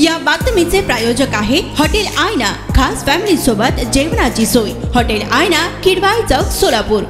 या बातमीचे प्रायोजक आहे हॉटेल आयना, खास फॅमिली सोबत जेवणाची सोय। हॉटेल आयना, किडवाई चौक, सोलापूर।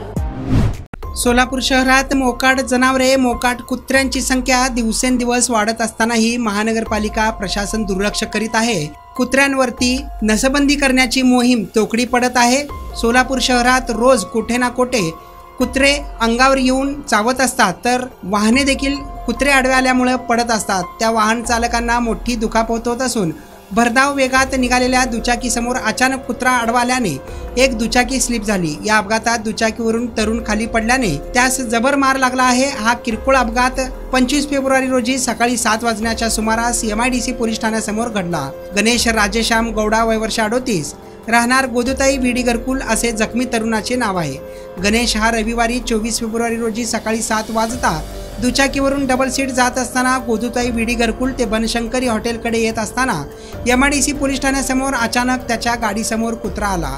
सोलापूर शहरात मोकाट जनावरे, मोकाट कुत्र्यांची संख्या दिवसेंदिवस वाढत असतानाही महानगरपालिका प्रशासन दुर्लक्ष करीत आहे। कुत्र्यांवरती नसबंदी करण्याची मोहीम तोकडी पडत आहे। सोलापूर शहरात रोज कुठे ना कुठे कुत्रे अंगावर येऊन चावत असतात, तर वाहने देखील कुत्रे आडवे आल्यामुळे पडत असतात। त्या वाहन चालकांना मोठी दुखापत होत असून भरधाव वेगात निघालेल्या दुचाकीसमोर अचानक कुत्रा आडवा आल्याने एक दुचाकी स्लिप झाली। या अपघातात दुचाकीवरून तरुण खाली पडल्याने त्यास जबर मार लागला आहे। हा किरकोळ अपघात 25 फेब्रुवारी रोजी सकाळी 7 वाजण्याच्या सुमारास MIDC पोलीस ठाण्यासमोर घडला। गणेश राजेश्याम गौडा, वय वर्ष 38, राहणार गोदुताई विडी घरकुल असे जखमी तरुणाचे नाव आहे। गणेश हा रविवारी 24 फेब्रुवारी रोजी सकाळी 7 वाजता दुचाकीवरून डबल सीट जात असताना गोदुताई विडी घरकुल ते बनशंकरी हॉटेलकडे येत असताना MIDC पोलीस ठाण्यासमोर अचानक त्याच्या गाडीसमोर कुत्रा आला।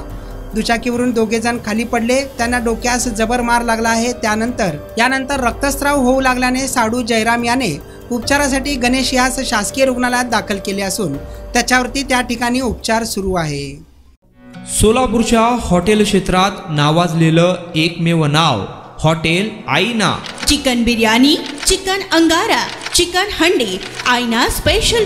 दुचाकीवरून दोघे जण खाली पडले, त्यांना डोक्यास जबर मार लागला आहे। यानंतर रक्तस्राव होऊ लागल्याने साडू जयराम याने उपचारासाठी गणेश यास शासकीय रुग्णालयात दाखल केले असून त्याच्यावरती त्या ठिकाणी उपचार सुरू आहे। सोलापूरच्या हॉटेल क्षेत्रात नावाजलेलं एकमेव नाव हॉटेल आईना। चिकन बिर्याणी, चिकन अंगारा, चिकन हंडी, आईना special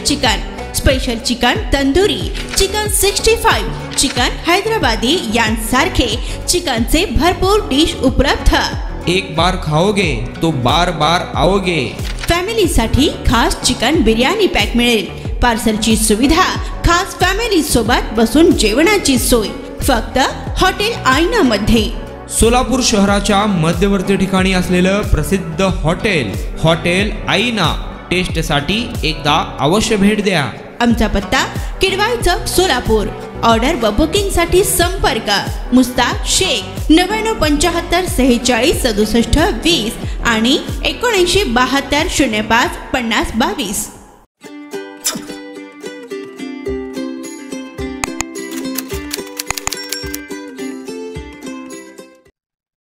chicken tandoori, chicken 65, chicken Hyderabadi यांसारखे चिकनचे भरपूर डिश उपलब्ध। एक बार खाओगे तो बार बार आओगे। फॅमिलीसाठी खास चिकन बिर्याणी पॅक मिळेल। पार्सलची सुविधा, खास फॅमिली सोबत बसून जेवणाची सोय फक्त हॉटेल आईना मध्ये। सोलापूर शहराच्या मध्यवर्ती ठिकाणी असलेलं प्रसिद्ध हॉटेल आईना टेस्टसाठी एकदा अवश्य भेट द्या। आमचा पत्ता किडवाई चौक, सोलापूर। ऑर्डर व बुकिंग साठी संपर्क मुस्ताक शेख 9975 46 67 20 आणि 7972 05 50 22।